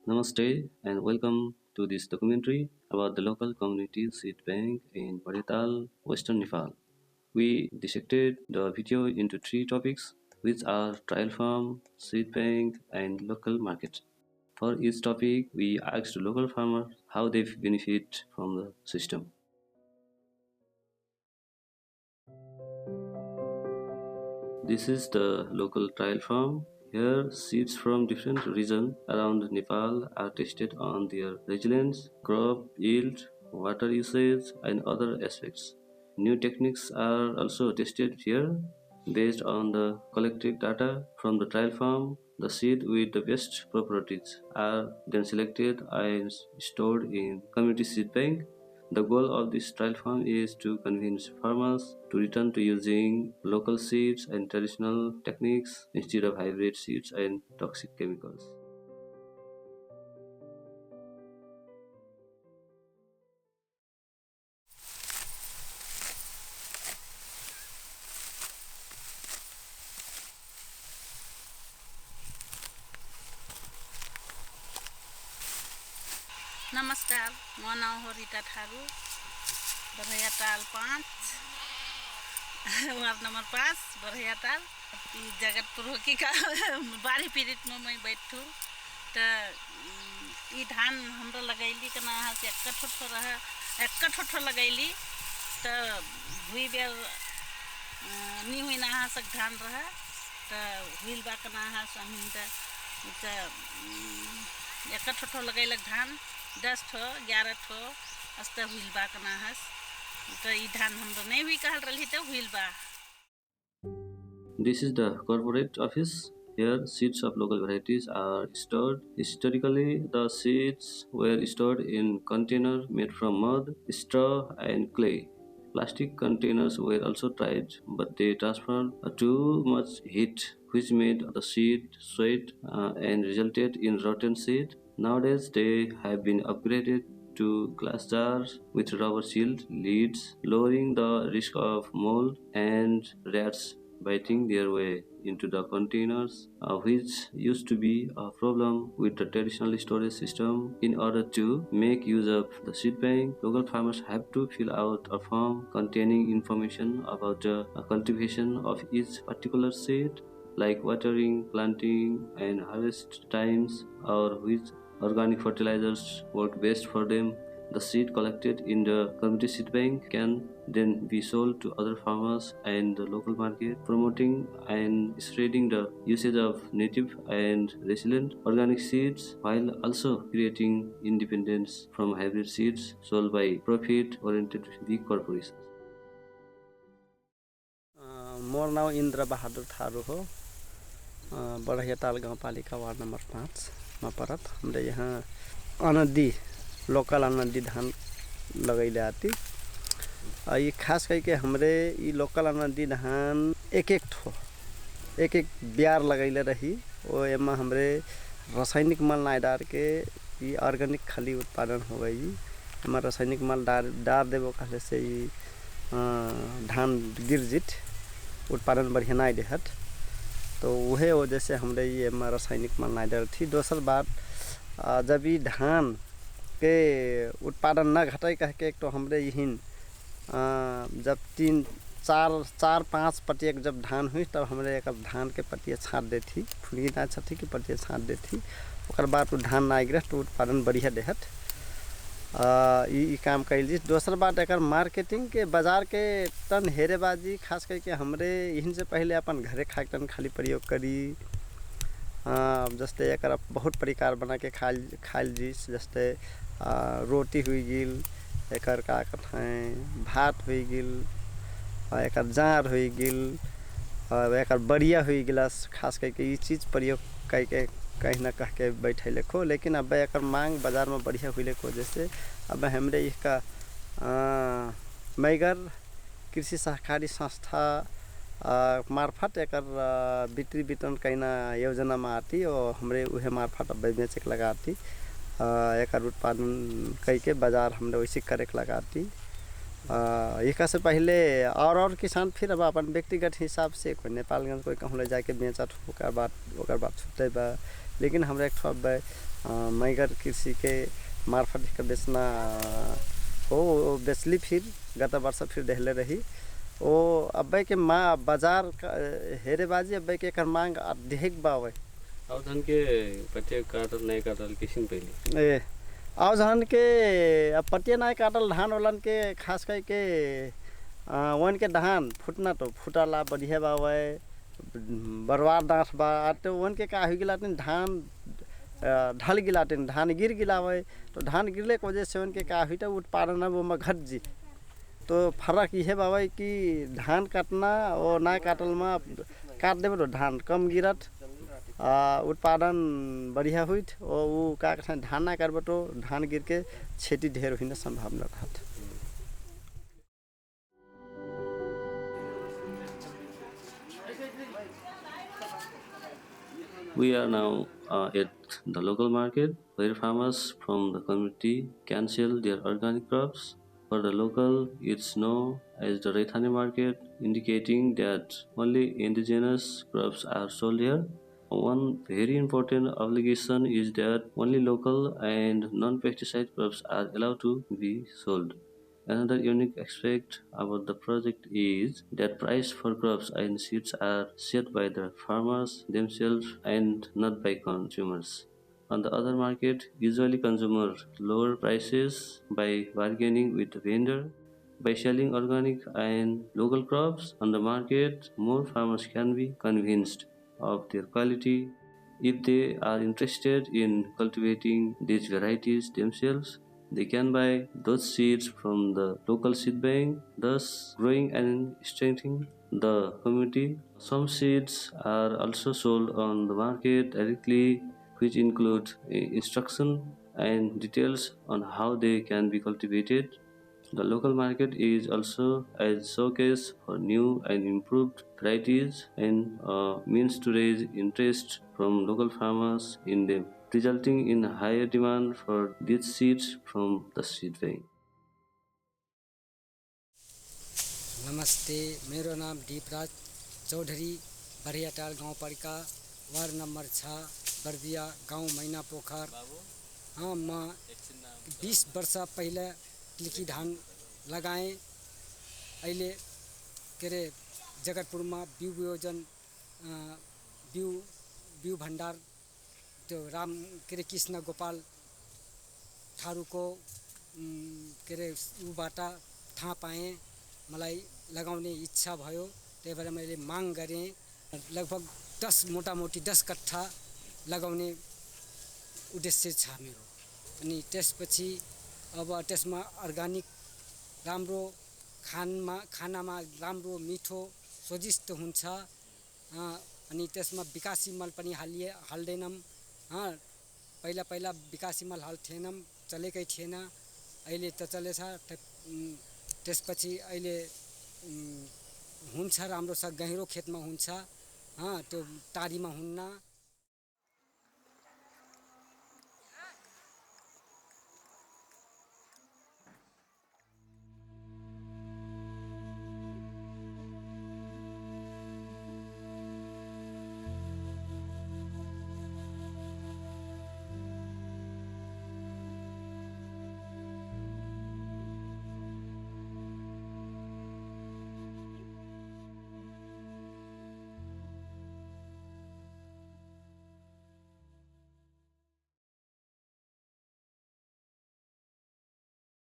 Namaste and welcome to this documentary about the local community seed bank in Parital, Western Nepal. We dissected the video into three topics, which are trial farm, seed bank, and local market. For each topic, we asked local farmers how they benefit from the system. This is the local trial farm. Here, seeds from different regions around Nepal are tested on their resilience, crop yield, water usage, and other aspects. New techniques are also tested here based on the collected data from the trial farm. The seed with the best properties are then selected and stored in community seed bank. The goal of this trial farm is to convince farmers to return to using local seeds and traditional techniques instead of hybrid seeds and toxic chemicals. नमस्कार म नाम हो रीता थारू बरहैया ताल 5 ward number 5 बरहैया ताल जगतपुर हो कि का बारी पीड़ित में मैं बैठू तो ई धान हमरा लगैली कना से एक ठोठो लगैली तो हुई बेर नी हुई ना सक धान रहा तो हुईल बा कना से हम तो एक ठोठो लगैलक धान 10 ठो 11 ठो अस्ते हुईल बा कना हस तो ई धान हमरो नहीं भी कहल रही तो हुईल बा. This is the corporate office. Here, seeds of local varieties are stored. Historically, the seeds were stored in containers made from mud, straw, and clay. Plastic containers were also tried, but they transferred too much heat, which made the seed sweat and resulted in rotten seed. Nowadays, they have been upgraded to glass jars with rubber sealed lids, lowering the risk of mold and rats biting their way into the containers, which used to be a problem with the traditional storage system. In order to make use of the seed bank, local farmers have to fill out a form containing information about the cultivation of each particular seed, like watering, planting, and harvest times, or which organic fertilizers work best for them. The seed collected in the community seed bank can then be sold to other farmers and the local market, promoting and spreading the usage of native and resilient organic seeds while also creating independence from hybrid seeds sold by profit-oriented big corporations. मोर नाम इंद्र बहादुर थारू हो. बड़हिया ताल गाउँपालिका ward number 5 में परत. हमरे यहाँ अनदी local अनदी धान लगैले आती. ये खास करके हमरे ये लोकल अनदी धान एक एक बियार लगैले रही. वो एमा हमरे रासायनिक मल ना डाल के ये ऑर्गेनिक खाली उत्पादन हो गई. एमा रासायनिक मल डाल देबो कहले से ये धान गिरजित उत्पादन बढ़िया नहीं देहत. तो वह वजह से हमरे ये रासायनिक मल नहीं डाल थी. दूसरी बात जब ये धान के उत्पादन न घटे कह के तो हमरे यही जब 3-4-5 पटिया जब धान हुई तब हमरे एक धान के पटिया छाट देती. फुलगी ना छाती की पटिया छाट देती. ओकर बाद धान ना गिरे तो उत्पादन बढ़िया देहत. ये काम कैल. दूसरा बात एक मार्केटिंग के बाजार के तन हेरेबाजी खास करके हमरे यहीं से पहले अपन घरे खाए तन खाली प्रयोग करी. जस्ते एक बहुत प्रकार बना के खाइल जीस. जस्ते रोटी हुई गिल, एक का कथाएँ भात हुई गिल, एक जार हुई गिल, एक बढ़िया हुई गिलास. खास करके ये चीज़ प्रयोग करके कहीं ना कह के बैठे लेखो. लेकिन अब एक मांग बाजार में बढ़िया हुई लेको वजह से अब हमरे इसका मैगर कृषि सहकारी संस्था मार्फत एक बिक्री वितरण कहना योजना में आती और हमरे वह मार्फत अब बेचक लगाती. एक उत्पादन कई के बाजार हमरे वैसे करे लगाती. एक से पहले और किसान फिर अब अपन व्यक्तिगत हिसाब से कोई नेपालगंज कोई कहूँ ले जाके बेचत ओकर बाद छूटे बा. लेकिन हमरा एक मैगर कृषि के मार्फत हिक बेचना हो बेचली फिर गत वर्ष फिर देहले रही ओ अब्बे के माँ बाजार हेरे बाजी अब्बे के कर मांग अधिक बावे अब धन के पत्ते काटल नहीं काटल किसिम पहले ए आओ धान के पटिया नहीं काटल धान वालन के खास कर के वन के धान फुटना तो फुटाला बढ़िया बावे बर्बाद डांस बा तो वन के का हो गिला धान ढल गिला धान गिर गिलावे तो धान गिरले के वजह से उनके का हुई उत्पादन वो में घट जी तो फर्क ये बाबा कि धान काटना और ना काटल में काट देवे तो धान कम गिरत उत्पादन बढ़िया हुई और वो का धान ना करबे तो धान गिर के क्षति ढेर होने संभावना रहत। We are now at the local market where farmers from the community can sell their organic crops. For the local, it's known as the Raithani market, indicating that only indigenous crops are sold here. One very important obligation is that only local and non-pesticide crops are allowed to be sold. Another unique aspect about the project is that price for crops and seeds are set by the farmers themselves and not by consumers. On the other market, usually consumers lower prices by bargaining with the vendor. By selling organic and local crops on the market, more farmers can be convinced of their quality. If they are interested in cultivating these varieties themselves, they can buy those seeds from the local seed bank, thus growing and strengthening the community. Some seeds are also sold on the market directly, which include instruction and details on how they can be cultivated. The local market is also a showcase for new and improved varieties and means to raise interest from local farmers in them, resulting in higher demand for these seeds from the seed bank. नमस्ते, मेरो नाम दीपराज चौधरी, बरियाटाल गांव पालिका ward number 6 Bardiya गांव मैना पोखर। हाँ, मैं 20 वर्ष पहले लिखी धान लगाएं अहिले के रे जगतपुर में बिउ वियोजन बिउ भंडार जो राम के रे कृष्ण गोपाल ठारू को के रे उबाट थाहा पाएँ, मलाई लगाउने इच्छा भयो, त्यही भएर मैले माग गरेँ। लगभग 10 मोटामोटी 10 कट्ठा लगाउने उद्देश्य छ मेरो। अनि त्यसपछि अब त्यसमा अर्गानिक राम्रो खानामा राम्रो मिठो स्वादिष्ट हुन्छ। अनि त्यसमा विकासी मल पनि हाल्दैनौँ। पहिला विकासी मल हाल्थेनौँ, चलेकै थिएन, अहिले त चलेछ। त्यसपछि अहिले हुन्छ राम्रो छ, गहिरो खेतमा हुन्छ, त्यो टारीमा हुन्न।